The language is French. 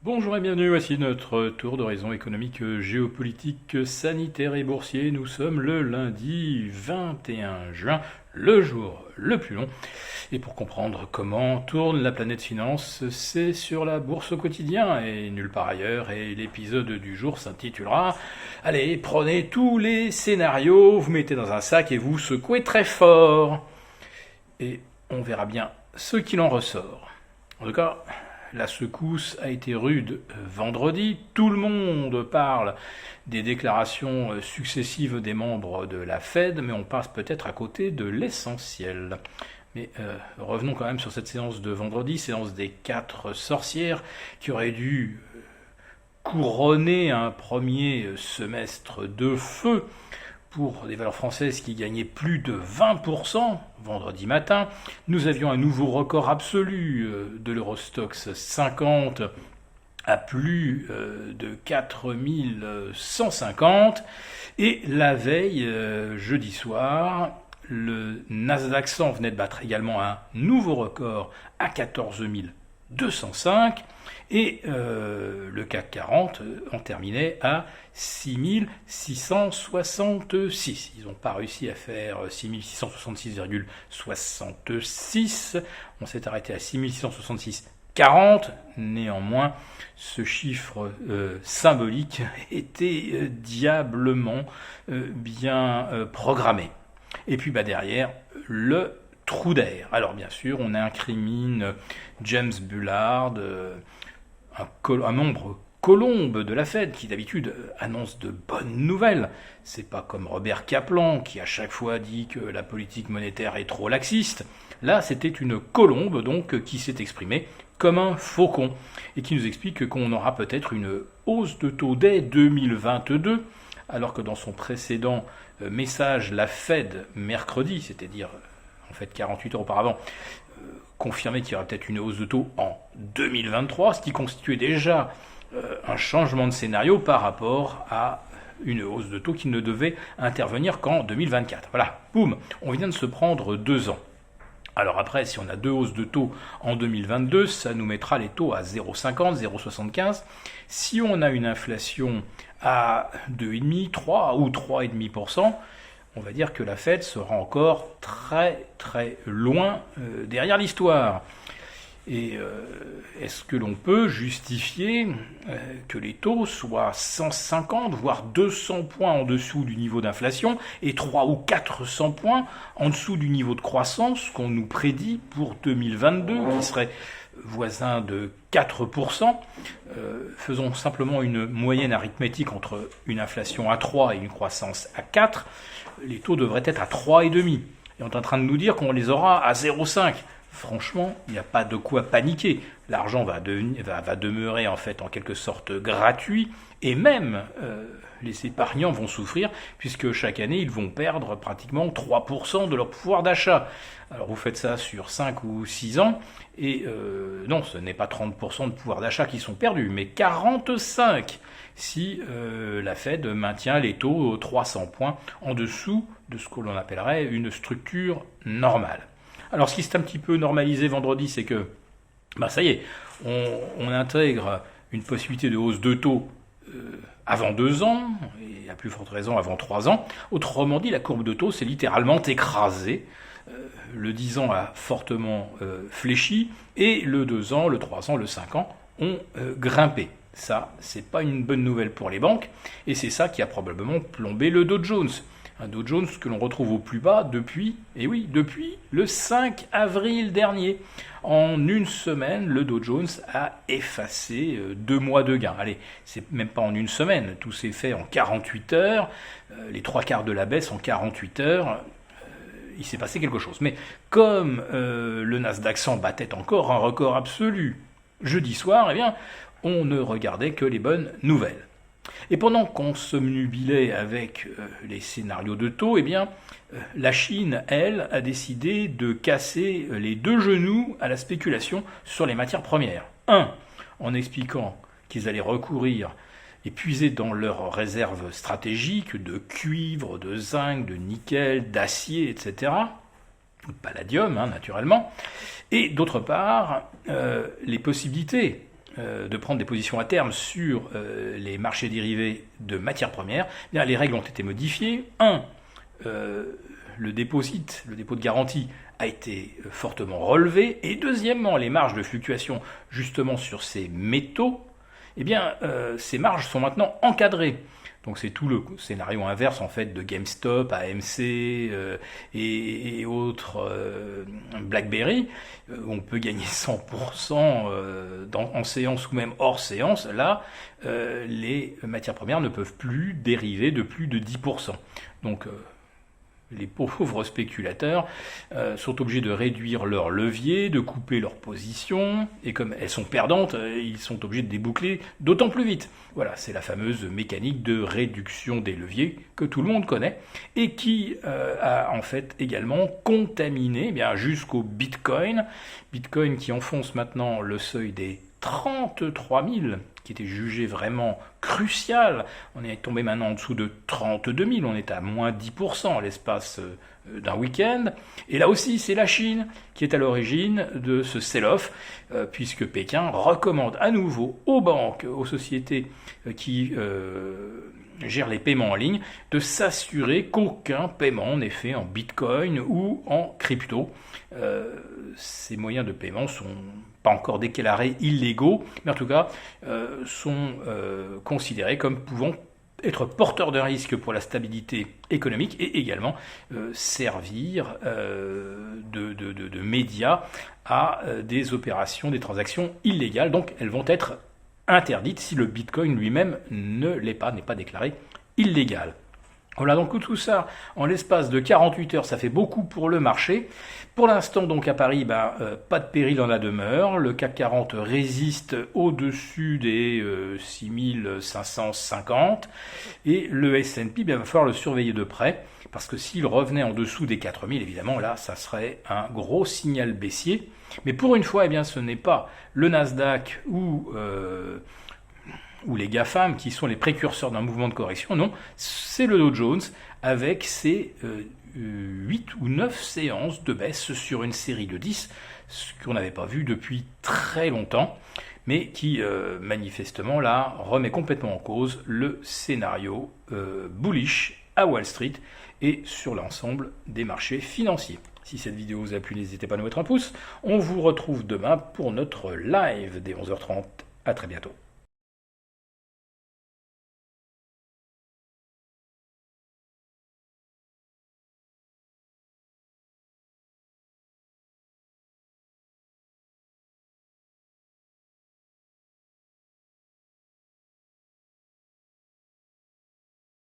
Bonjour et bienvenue, voici notre tour d'horizon économique, géopolitique, sanitaire et boursier. Nous sommes le lundi 21 juin, le jour le plus long. Et pour comprendre comment tourne la planète finance, c'est sur la bourse au quotidien et nulle part ailleurs. Et l'épisode du jour s'intitulera « Allez, prenez tous les scénarios, vous mettez dans un sac et vous secouez très fort ». Et on verra bien ce qu'il en ressort. En tout cas, la secousse a été rude vendredi. Tout le monde parle des déclarations successives des membres de la Fed, mais on passe peut-être à côté de l'essentiel. Mais revenons quand même sur cette séance de vendredi, séance des 4 sorcières, qui aurait dû couronner un premier semestre de feu pour des valeurs françaises qui gagnaient plus de 20% vendredi matin. Nous avions un nouveau record absolu de l'Eurostoxx 50 à plus de 4150. Et la veille, jeudi soir, le Nasdaq 100 venait de battre également un nouveau record à 14 205 et le CAC 40 en terminait à 6666. Ils n'ont pas réussi à faire 6666,66. On s'est arrêté à 6666,40. Néanmoins, ce chiffre symbolique était diablement bien programmé. Et puis derrière, le trou d'air. Alors bien sûr, on incrimine James Bullard, un membre colombe de la Fed, qui d'habitude annonce de bonnes nouvelles. C'est pas comme Robert Kaplan, qui à chaque fois dit que la politique monétaire est trop laxiste. Là, c'était une colombe, donc, qui s'est exprimée comme un faucon, et qui nous explique qu'on aura peut-être une hausse de taux dès 2022, alors que dans son précédent message, la Fed, mercredi, c'est-à-dire en fait 48 heures auparavant, confirmait qu'il y aurait peut-être une hausse de taux en 2023, ce qui constituait déjà un changement de scénario par rapport à une hausse de taux qui ne devait intervenir qu'en 2024. Voilà, boum, on vient de se prendre 2 ans. Alors après, si on a 2 hausses de taux en 2022, ça nous mettra les taux à 0,50, 0,75. Si on a une inflation à 2,5, 3 ou 3,5%, on va dire que la Fed sera encore très très loin derrière l'histoire. Et est-ce que l'on peut justifier que les taux soient 150 voire 200 points en dessous du niveau d'inflation et 300 ou 400 points en dessous du niveau de croissance qu'on nous prédit pour 2022, qui serait voisin de 4%. Faisons simplement une moyenne arithmétique entre une inflation à 3 et une croissance à 4. Les taux devraient être à 3,5. Et on est en train de nous dire qu'on les aura à 0,5. Franchement, il n'y a pas de quoi paniquer. L'argent va demeurer en fait en quelque sorte gratuit, et même les épargnants vont souffrir, puisque chaque année ils vont perdre pratiquement 3% de leur pouvoir d'achat. Alors vous faites ça sur 5 ou 6 ans, et non, ce n'est pas 30% de pouvoir d'achat qui sont perdus, mais 45% si la Fed maintient les taux 300 points en dessous de ce que l'on appellerait une structure normale. Alors ce qui s'est un petit peu normalisé vendredi, c'est que, ça y est, on intègre une possibilité de hausse de taux avant 2 ans, et à plus forte raison avant 3 ans. Autrement dit, la courbe de taux s'est littéralement écrasée. Le 10 ans a fortement fléchi, et le 2 ans, le 3 ans, le 5 ans ont grimpé. Ça, c'est pas une bonne nouvelle pour les banques, et c'est ça qui a probablement plombé le Dow Jones. Un Dow Jones que l'on retrouve au plus bas depuis le 5 avril dernier. En une semaine, le Dow Jones a effacé 2 mois de gains. Allez, c'est même pas en une semaine, tout s'est fait en 48 heures, les 3/4 de la baisse en 48 heures. Il s'est passé quelque chose. Mais comme le Nasdaq 100 battait encore un record absolu jeudi soir, eh bien, on ne regardait que les bonnes nouvelles. Et pendant qu'on s'omnubilait avec les scénarios de taux, eh bien, la Chine, elle, a décidé de casser les 2 genoux à la spéculation sur les matières premières. En expliquant qu'ils allaient recourir et puiser dans leurs réserves stratégiques de cuivre, de zinc, de nickel, d'acier, etc., ou de palladium, naturellement, et d'autre part, les possibilités de prendre des positions à terme sur les marchés dérivés de matières premières, eh bien, les règles ont été modifiées. Le dépôt de garantie a été fortement relevé. Et deuxièmement, les marges de fluctuation justement sur ces métaux, eh bien, ces marges sont maintenant encadrées. Donc c'est tout le scénario inverse en fait de GameStop, AMC et autres BlackBerry. On peut gagner 100% en séance ou même hors séance. Là, les matières premières ne peuvent plus dériver de plus de 10%. Donc les pauvres spéculateurs sont obligés de réduire leur levier, de couper leur position, et comme elles sont perdantes, ils sont obligés de déboucler d'autant plus vite. Voilà, c'est la fameuse mécanique de réduction des leviers que tout le monde connaît, et qui a en fait également contaminé jusqu'au Bitcoin. Bitcoin qui enfonce maintenant le seuil des 33 000, qui était jugé vraiment crucial. On est tombé maintenant en dessous de 32 000, on est à moins 10% à l'espace d'un week-end. Et là aussi, c'est la Chine qui est à l'origine de ce sell-off, puisque Pékin recommande à nouveau aux banques, aux sociétés qui gèrent les paiements en ligne, de s'assurer qu'aucun paiement n'est fait en Bitcoin ou en crypto. Ces moyens de paiement sont pas encore déclarés illégaux, mais en tout cas sont considérés comme pouvant être porteurs de risque pour la stabilité économique et également servir de médias à des opérations, des transactions illégales. Donc elles vont être interdites si le Bitcoin lui-même ne l'est pas, n'est pas déclaré illégal. Voilà, donc tout ça, en l'espace de 48 heures, ça fait beaucoup pour le marché. Pour l'instant, donc à Paris, pas de péril en la demeure. Le CAC 40 résiste au-dessus des 6550. Et le S&P, il va falloir le surveiller de près, parce que s'il revenait en dessous des 4000, évidemment, là, ça serait un gros signal baissier. Mais pour une fois, ce n'est pas le Nasdaq ou les GAFAM qui sont les précurseurs d'un mouvement de correction, non, c'est le Dow Jones avec ses 8 ou 9 séances de baisse sur une série de 10, ce qu'on n'avait pas vu depuis très longtemps, mais qui manifestement là remet complètement en cause le scénario bullish à Wall Street et sur l'ensemble des marchés financiers. Si cette vidéo vous a plu, n'hésitez pas à nous mettre un pouce. On vous retrouve demain pour notre live dès 11h30. À très bientôt.